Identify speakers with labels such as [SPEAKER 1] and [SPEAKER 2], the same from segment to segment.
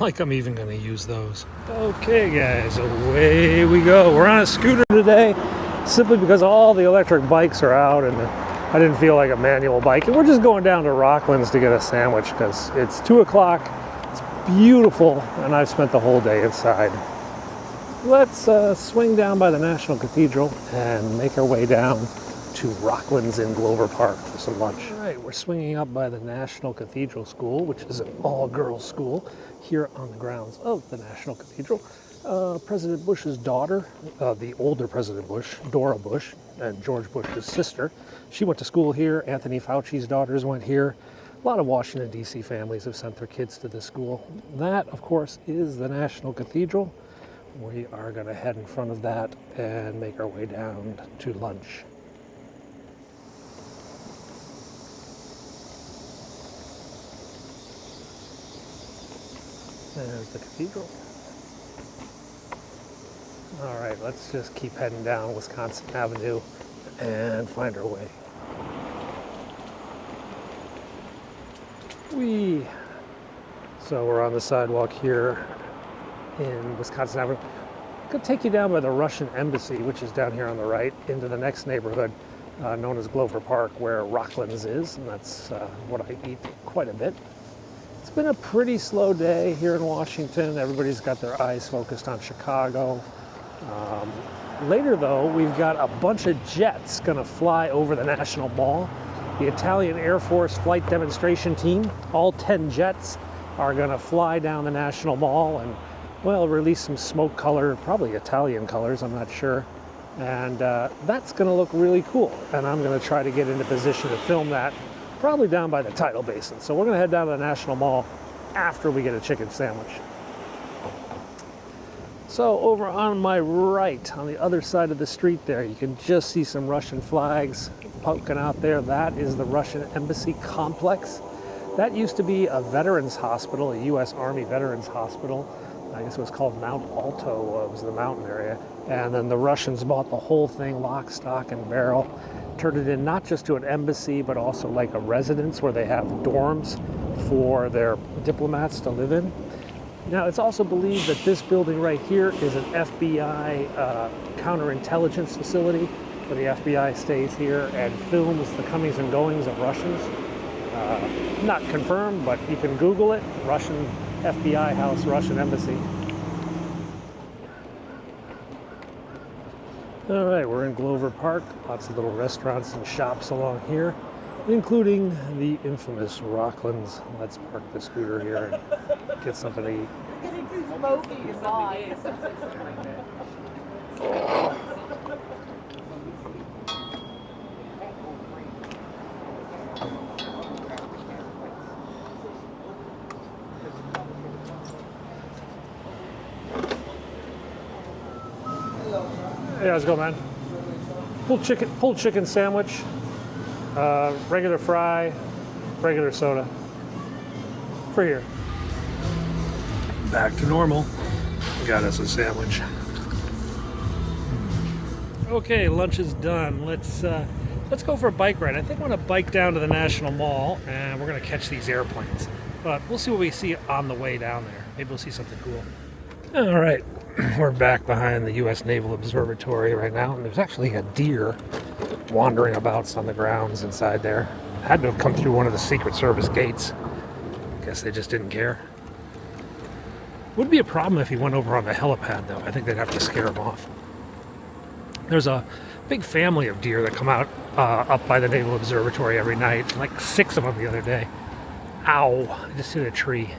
[SPEAKER 1] Like I'm even going to use those. Okay guys, away we go. We're on a scooter today simply because all the electric bikes are out and I didn't feel like a manual bike. And we're just going down to Rocklands to get a sandwich because it's 2 o'clock. It's beautiful and I've spent the whole day inside. Let's swing down by the National Cathedral and make our way down to Rocklands in Glover Park for some lunch. All right, we're swinging up by the National Cathedral School, which is an all-girls school here on the grounds of the National Cathedral. President Bush's daughter, the older President Bush, Dora Bush, and George Bush's sister, she went to school here. Anthony Fauci's daughters went here. A lot of Washington, D.C. families have sent their kids to this school. That, of course, is the National Cathedral. We are going to head in front of that and make our way down to lunch. There's the cathedral. All right, let's just keep heading down Wisconsin Avenue and find our way. So we're on the sidewalk here in Wisconsin Avenue. Could take you down by the Russian Embassy, which is down here on the right, into the next neighborhood known as Glover Park, where Rocklands is, and that's what I eat quite a bit. It's been a pretty slow day here in Washington. Everybody's got their eyes focused on Chicago. Later, though, we've got a bunch of jets going to fly over the National Mall. The Italian Air Force flight demonstration team, all 10 jets, are going to fly down the National Mall and, well, release some smoke color, probably Italian colors, I'm not sure. And that's going to look really cool. And I'm going to try to get into position to film that, probably down by the Tidal Basin. So we're going to head down to the National Mall after we get a chicken sandwich. So over on my right, on the other side of the street there, you can just see some Russian flags poking out there. That is the Russian Embassy complex. That used to be a veterans hospital, a U.S. Army veterans hospital. I guess it was called Mount Alto, was the mountain area. And then the Russians bought the whole thing, lock, stock, and barrel. Turned it in not just to an embassy, but also like a residence where they have dorms for their diplomats to live in. Now, it's also believed that this building right here is an FBI counterintelligence facility, where the FBI stays here and films the comings and goings of Russians. Not confirmed, but you can Google it. Russian FBI house, Russian embassy. All right, we're in Glover Park. Lots of little restaurants and shops along here, including the infamous Rocklands. Let's park the scooter here and get something to eat.
[SPEAKER 2] Getting too smoky inside.
[SPEAKER 1] Hey, how's it going, man? Pulled chicken sandwich, regular fry, regular soda. For here. Back to normal. Got us a sandwich. Okay, lunch is done. Let's go for a bike ride. I think I want to bike down to the National Mall, and we're gonna catch these airplanes. But we'll see what we see on the way down there. Maybe we'll see something cool. All right. We're back behind the U.S. Naval Observatory right now, and there's actually a deer wandering about on the grounds inside there. Had to have come through one of the Secret Service gates. Guess they just didn't care. Would be a problem if he went over on the helipad, though. I think they'd have to scare him off. There's a big family of deer that come out up by the Naval Observatory every night. Like 6 of them the other day. Ow! I just hit a tree.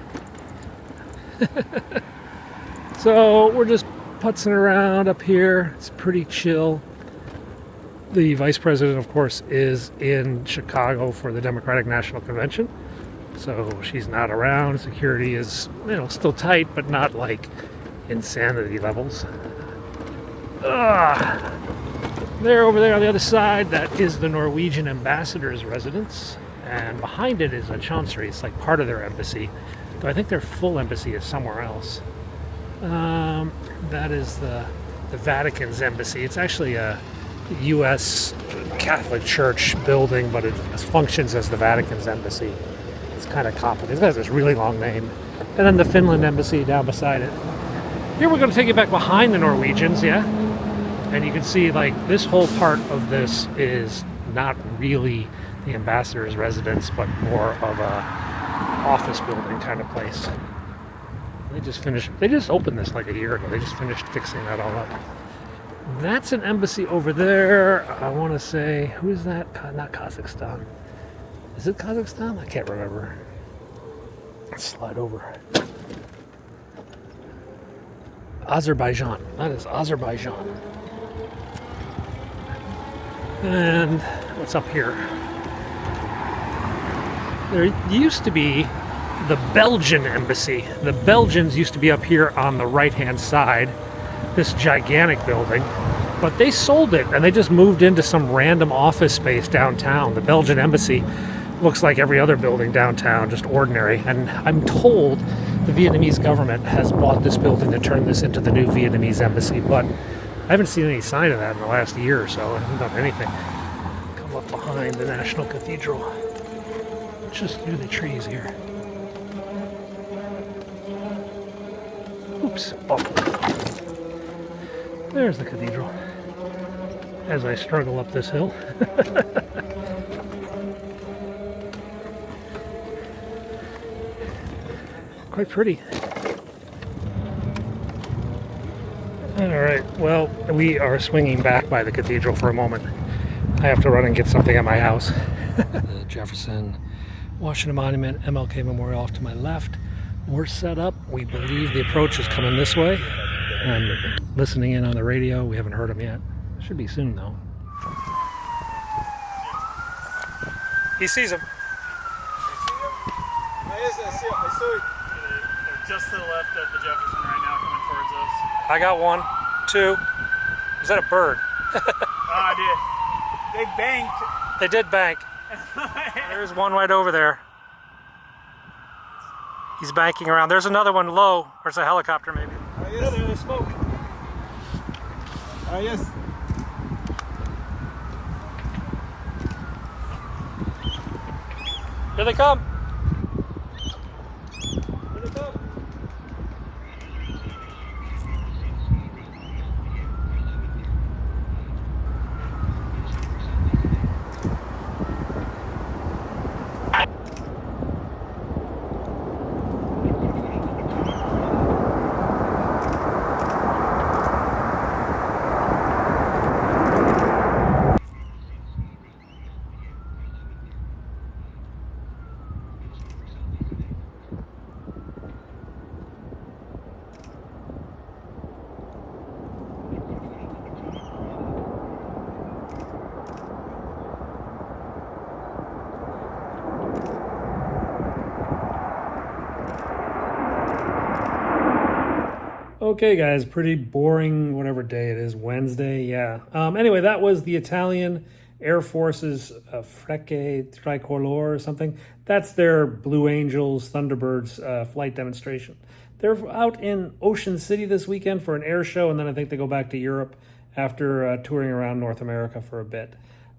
[SPEAKER 1] So we're just putzing around up here. It's pretty chill. The vice president, of course, is in Chicago for the Democratic National Convention. So she's not around. Security is, still tight, but not like insanity levels. There, over there on the other side, that is the Norwegian ambassador's residence. And behind it is a chancery. It's like part of their embassy. Though I think their full embassy is somewhere else. That is the Vatican's embassy. It's actually a U.S. Catholic Church building, but it functions as the Vatican's embassy. It's kind of complicated. It's got this really long name. And then the Finland embassy down beside it. Here we're going to take you back behind the Norwegians, yeah? And you can see, like, this whole part of this is not really the ambassador's residence, but more of a office building kind of place. They just opened this like a year ago. They just finished fixing that all up. That's an embassy over there. I want to say, who is that? Not Kazakhstan. Is it Kazakhstan? I can't remember. Let's slide over. Azerbaijan. That is Azerbaijan. And what's up here? There used to be the Belgian embassy. The Belgians used to be up here on the right-hand side, this gigantic building, but they sold it and they just moved into some random office space downtown. The Belgian embassy looks like every other building downtown, just ordinary. And I'm told the Vietnamese government has bought this building to turn this into the new Vietnamese embassy, but I haven't seen any sign of that in the last year or so. I haven't done anything. Come up behind the National Cathedral, just through the trees here. Oops. Oh. There's the cathedral. As I struggle up this hill. Quite pretty. Alright, well, we are swinging back by the cathedral for a moment. I have to run and get something at my house. The Jefferson Washington Monument, MLK Memorial off to my left. We're set up. We believe the approach is coming this way. And listening in on the radio, we haven't heard them yet. Should be soon, though. He sees him.
[SPEAKER 3] I saw it. They're just to the left of the Jefferson right now, coming towards us.
[SPEAKER 1] I got one, two. Is that a bird?
[SPEAKER 3] I did. They banked.
[SPEAKER 1] They did bank. There's one right over there. He's banking around. There's another one low. Or it's a helicopter, maybe.
[SPEAKER 3] Yes. There's smoke.
[SPEAKER 2] Yes.
[SPEAKER 1] Here they come.
[SPEAKER 3] Here they come.
[SPEAKER 1] Okay, guys, pretty boring, whatever day it is, Wednesday, yeah. Anyway, that was the Italian Air Force's Frecce Tricolor or something. That's their Blue Angels, Thunderbirds flight demonstration. They're out in Ocean City this weekend for an air show, and then I think they go back to Europe after touring around North America for a bit.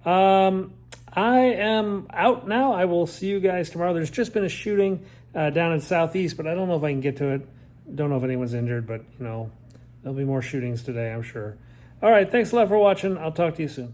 [SPEAKER 1] I am out now. I will see you guys tomorrow. There's just been a shooting down in Southeast, but I don't know if I can get to it. Don't know if anyone's injured, but, you know, there'll be more shootings today, I'm sure. All right, thanks a lot for watching. I'll talk to you soon.